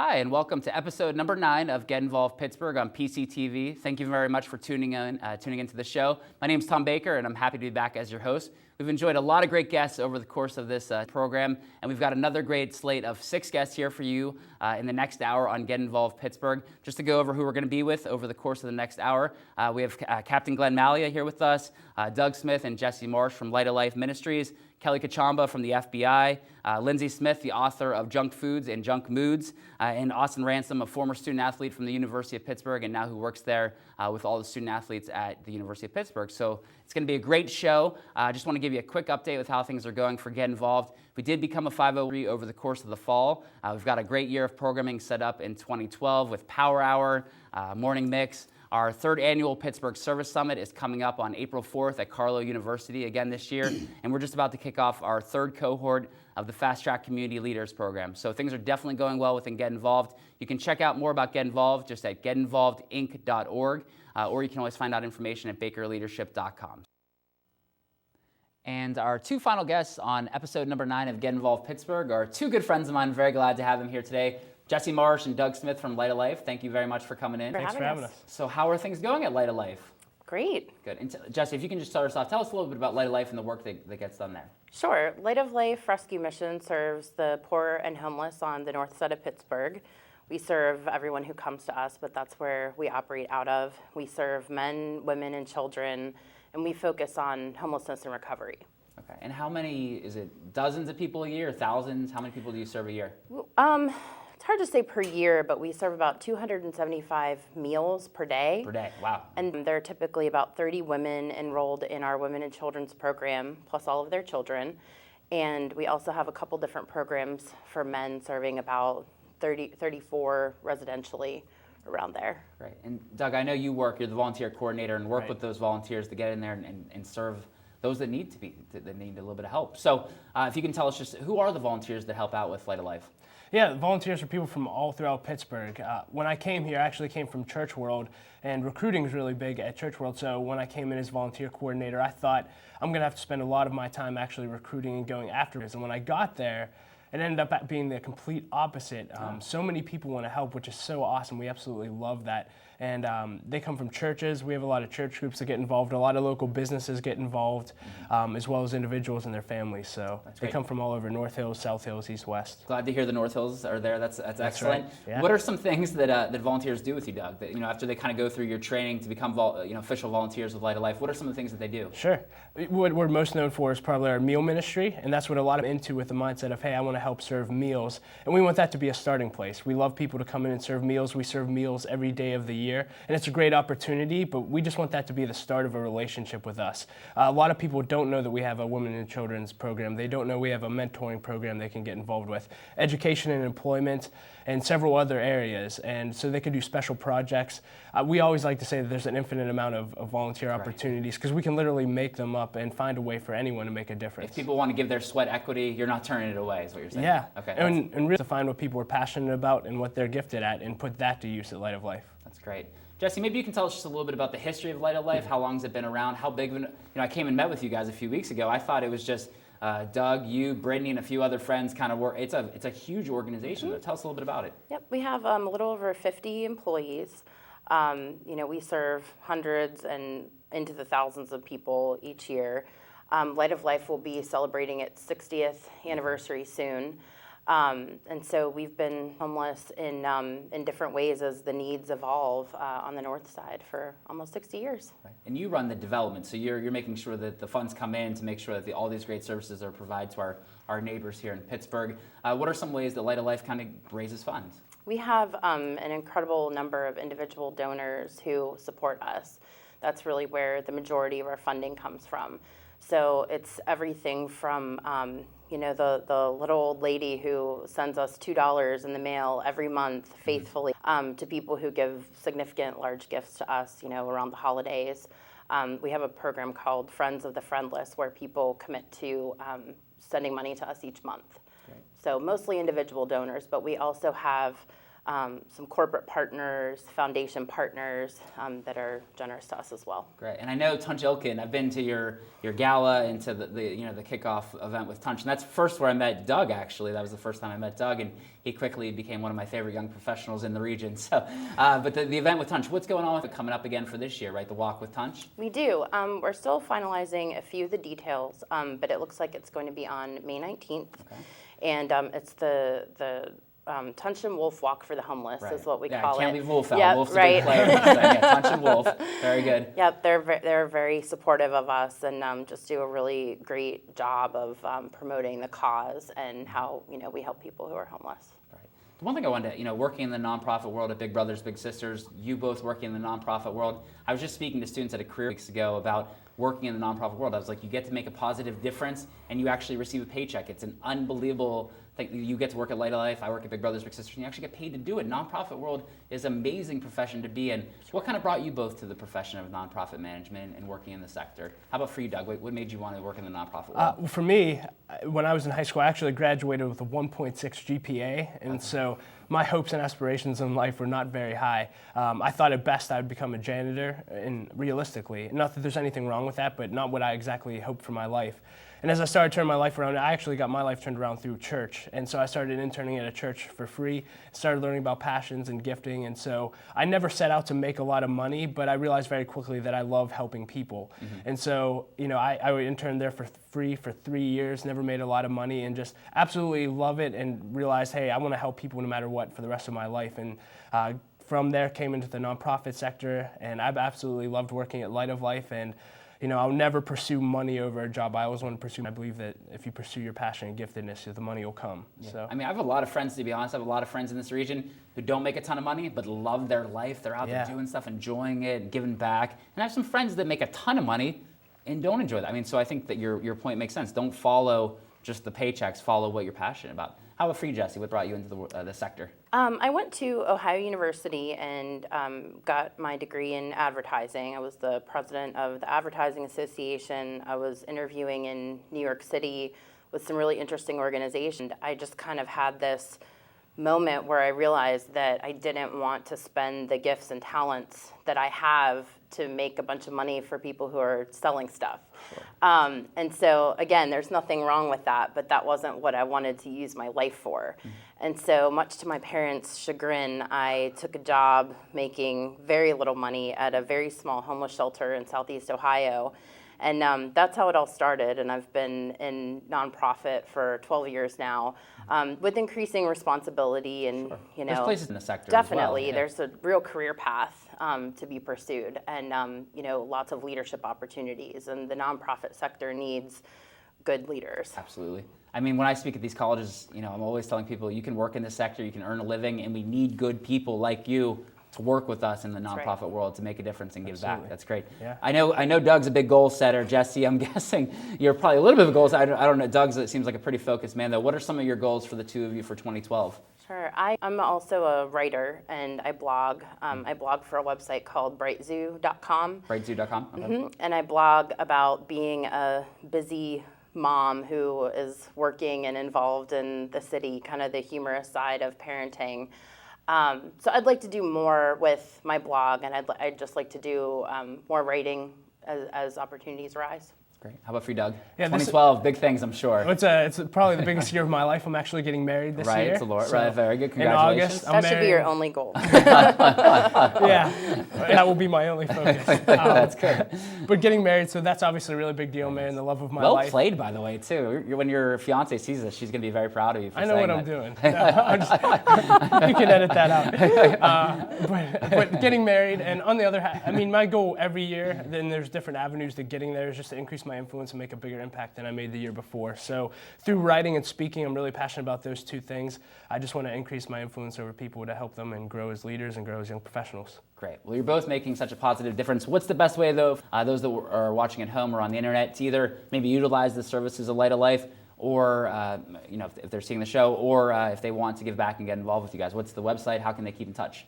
Hi, and welcome to episode number 9 of Get Involved Pittsburgh on PCTV. Thank you very much for tuning into the show. My name is Tom Baker, and I'm happy to be back as your host. We've enjoyed a lot of great guests over the course of this program, and we've got another great slate of 6 guests here for you in the next hour on Get Involved Pittsburgh. Just to go over who we're going to be with over the course of the next hour, we have Captain Glenn Malia here with us, Doug Smith and Jesse Marsh from Light of Life Ministries, Kelly Kachamba from the FBI, Lindsay Smith, the author of Junk Foods and Junk Moods, and Austin Ransom, a former student athlete from the University of Pittsburgh and now who works there with all the student athletes at the University of Pittsburgh. So it's going to be a great show. I just want to give you a quick update with how things are going for Get Involved. We did become a 503 over the course of the fall. We've got a great year of programming set up in 2012 with Power Hour, Morning Mix. Our third annual Pittsburgh Service Summit is coming up on April 4th at Carlow University again this year, and we're just about to kick off our third cohort of the Fast Track Community Leaders Program. So things are definitely going well within Get Involved. You can check out more about Get Involved just at getinvolvedinc.org, or you can always find out information at bakerleadership.com. And our 2 final guests on episode number 9 of Get Involved Pittsburgh are 2 good friends of mine. I'm very glad to have them here today. Jesse Marsh and Doug Smith from Light of Life. Thank you very much for coming in. Thanks for having us. So how are things going at Light of Life? Great. Good. And Jesse, if you can just start us off, tell us a little bit about Light of Life and the work that gets done there. Sure. Light of Life Rescue Mission serves the poor and homeless on the north side of Pittsburgh. We serve everyone who comes to us, but that's where we operate out of. We serve men, women, and children, and we focus on homelessness and recovery. Okay. And how many, is it dozens of people a year, thousands? How many people do you serve a year? It's hard to say per year, but we serve about 275 meals per day. Per day, wow. And there are typically about 30 women enrolled in our Women and Children's program, plus all of their children. And we also have a couple different programs for men, serving about 34 residentially around there. Right. And Doug, I know you're the volunteer coordinator and work with those volunteers to get in there and serve those that need that need a little bit of help. So if you can tell us just who are the volunteers that help out with Light of Life? Yeah, volunteers are people from all throughout Pittsburgh. When I came here, I actually came from Church World, and recruiting is really big at Church World. So when I came in as volunteer coordinator, I thought I'm going to have to spend a lot of my time actually recruiting and going after it. And when I got there, it ended up being the complete opposite. So many people want to help, which is so awesome. We absolutely love that. And they come from churches. We have a lot of church groups that get involved. A lot of local businesses get involved, as well as individuals and their families. So they come from all over North Hills, South Hills, East, West. Glad to hear the North Hills are there. That's excellent. Right. Yeah. What are some things that volunteers do with you, Doug? That, after they kind of go through your training to become official volunteers with Light of Life, what are some of the things that they do? Sure. What we're most known for is probably our meal ministry, and that's what a lot of into with the mindset of, hey, I want to help serve meals, and we want that to be a starting place. We love people to come in and serve meals. We serve meals every day of the year, and it's a great opportunity, but we just want that to be the start of a relationship with us. A lot of people don't know that we have a Women and Children's program. They don't know we have a mentoring program they can get involved with, education and employment, and several other areas, and so they can do special projects. We always like to say that there's an infinite amount of volunteer opportunities, because we can literally make them up and find a way for anyone to make a difference. If people want to give their sweat equity, you're not turning it away, is what you're saying? Yeah, okay. And really to find what people are passionate about and what they're gifted at and put that to use at Light of Life. That's great. Jesse, maybe you can tell us just a little bit about the history of Light of Life. How long has it been around? How big of an, I came and met with you guys a few weeks ago. I thought it was just Doug, you, Brittany, and a few other friends kind of work. It's a huge organization. Tell us a little bit about it. Yep, we have a little over 50 employees. We serve hundreds and into the thousands of people each year. Light of Life will be celebrating its 60th anniversary soon. And so we've been homeless in different ways as the needs evolve on the north side for almost 60 years. Right. And you run the development, so you're making sure that the funds come in to make sure that all these great services are provided to our neighbors here in Pittsburgh. What are some ways that Light of Life kind of raises funds? We have an incredible number of individual donors who support us. That's really where the majority of our funding comes from. So it's everything from the little old lady who sends us $2 in the mail every month faithfully, to people who give significant large gifts to us, around the holidays. We have a program called Friends of the Friendless, where people commit to sending money to us each month. Great. So mostly individual donors, but we also have some corporate partners, foundation partners that are generous to us as well. Great. And I know Tunch Ilkin, I've been to your gala and to the kickoff event with Tunch, and that's first where I met Doug, actually. That was the first time I met Doug, and he quickly became one of my favorite young professionals in the region. So, but the event with Tunch, what's going on with it coming up again for this year, right? The Walk with Tunch? We do. We're still finalizing a few of the details, but it looks like it's going to be on May 19th. Okay. And it's the Tunch and Wolf Walk for the Homeless is what we call it. Can't leave Wolf out. Yep, Wolf's right. a good player. So, Tunch and Wolf, very good. Yep, they're very supportive of us and just do a really great job of promoting the cause and how we help people who are homeless. Right. The one thing I wanted to, working in the nonprofit world at Big Brothers Big Sisters, you both working in the nonprofit world. I was just speaking to students at a career weeks ago about working in the nonprofit world. I was like, you get to make a positive difference and you actually receive a paycheck. It's an unbelievable thing. You get to work at Light of Life, I work at Big Brothers Big Sisters, and you actually get paid to do it. Nonprofit world is an amazing profession to be in. What kind of brought you both to the profession of nonprofit management and working in the sector? How about for you, Doug? What made you want to work in the nonprofit world? For me, when I was in high school, I actually graduated with a 1.6 GPA, and so my hopes and aspirations in life were not very high. I thought at best I would become a janitor, and realistically, not that there's anything wrong with that, but not what I exactly hoped for my life. And as I started turning my life around, I actually got my life turned around through church. And so I started interning at a church for free, started learning about passions and gifting. And so I never set out to make a lot of money, but I realized very quickly that I love helping people. Mm-hmm. And so, I interned there for free for 3 years, never made a lot of money, and just absolutely love it and realized, hey, I want to help people no matter what for the rest of my life. And from there came into the nonprofit sector, and I've absolutely loved working at Light of Life. And I'll never pursue money over a job. I always want to pursue. I believe that if you pursue your passion and giftedness, the money will come. Yeah. So I have a lot of friends, to be honest. I have a lot of friends in this region who don't make a ton of money, but love their life. They're out there doing stuff, enjoying it, and giving back. And I have some friends that make a ton of money and don't enjoy that. So I think that your point makes sense. Don't follow just the paychecks. Follow what you're passionate about. How about for you, Jesse? What brought you into the sector? I went to Ohio University and got my degree in advertising. I was the president of the Advertising Association. I was interviewing in New York City with some really interesting organizations. I just kind of had this moment where I realized that I didn't want to spend the gifts and talents that I have to make a bunch of money for people who are selling stuff. Sure. And so, again, there's nothing wrong with that, but that wasn't what I wanted to use my life for. Mm-hmm. And so, much to my parents' chagrin, I took a job making very little money at a very small homeless shelter in Southeast Ohio. And that's how it all started. And I've been in nonprofit for 12 years now, with increasing responsibility and, Sure. There's places in the sector definitely. as well. There's a real career path to be pursued and, lots of leadership opportunities. And the nonprofit sector needs good leaders. Absolutely. When I speak at these colleges, I'm always telling people you can work in this sector, you can earn a living, and we need good people like you to work with us in the nonprofit world to make a difference and give back. That's great. Yeah. I know Doug's a big goal setter. Jesse, I'm guessing you're probably a little bit of a goal setter. I don't know. Doug's, it seems like a pretty focused man, though. What are some of your goals for the two of you for 2012? Sure. I'm also a writer, and I blog. I blog for a website called brightzoo.com. Brightzoo.com? Okay. Mm-hmm. And I blog about being a busy mom who is working and involved in the city, kind of the humorous side of parenting. So I'd like to do more with my blog, and I'd just like to do more writing as opportunities arise. Great. How about for you, Doug? Yeah, 2012, big things, I'm sure. It's probably the biggest year of my life. I'm actually getting married this year. Right, it's a Lord. Right, very good. Congratulations. In August, that should be your only goal. Yeah, that will be my only focus. That's good. But getting married, so that's obviously a really big deal, marrying the love of my life. life. Well played, by the way, too. When your fiance sees this, she's going to be very proud of you for saying that. I know what I'm doing. You can edit that out. But getting married, and on the other hand, my goal every year, then there's different avenues to getting there, is just to increase my influence and make a bigger impact than I made the year before. So through writing and speaking, I'm really passionate about those two things. I just want to increase my influence over people to help them and grow as leaders and grow as young professionals. Great. Well, you're both making such a positive difference. What's the best way, though, those that are watching at home or on the internet, to either maybe utilize the services of Light of Life, or if they're seeing the show, or if they want to give back and get involved with you guys? What's the website? How can they keep in touch?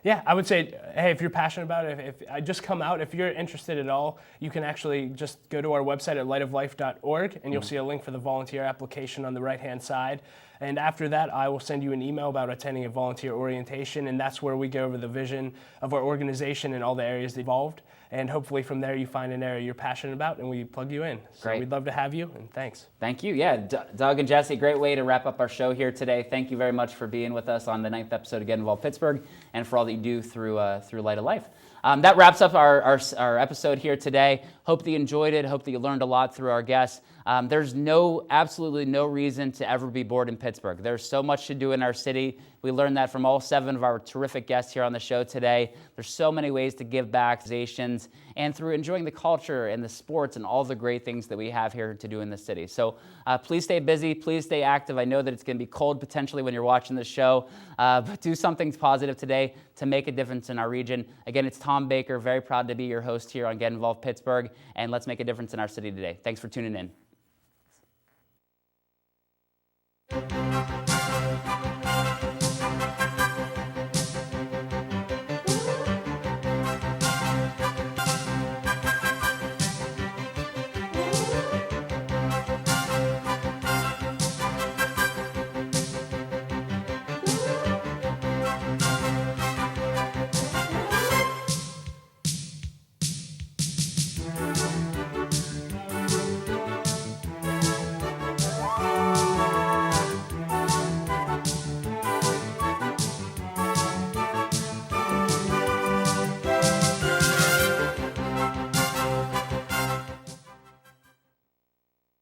Yeah, I would say, hey, if you're passionate about it, if I just come out, if you're interested at all, you can actually just go to our website at lightoflife.org, and you'll see a link for the volunteer application on the right-hand side. And after that, I will send you an email about attending a volunteer orientation, and that's where we go over the vision of our organization and all the areas involved. And hopefully from there you find an area you're passionate about and we plug you in. So Great. we'd love to have you, and thanks. Thank you. Yeah, Doug and Jesse, great way to wrap up our show here today. Thank you very much for being with us on the 9th episode of Get Involved Pittsburgh and for all that you do through Light of Life. That wraps up our episode here today. Hope that you enjoyed it. Hope that you learned a lot through our guests. There's absolutely no reason to ever be bored in Pittsburgh. There's so much to do in our city. We learned that from all 7 of our terrific guests here on the show today. There's so many ways to give back, and through enjoying the culture and the sports and all the great things that we have here to do in the city. So please stay busy. Please stay active. I know that it's going to be cold potentially when you're watching the show, but do something positive today to make a difference in our region. Again, it's Tom Baker. Very proud to be your host here on Get Involved Pittsburgh, and let's make a difference in our city today. Thanks for tuning in.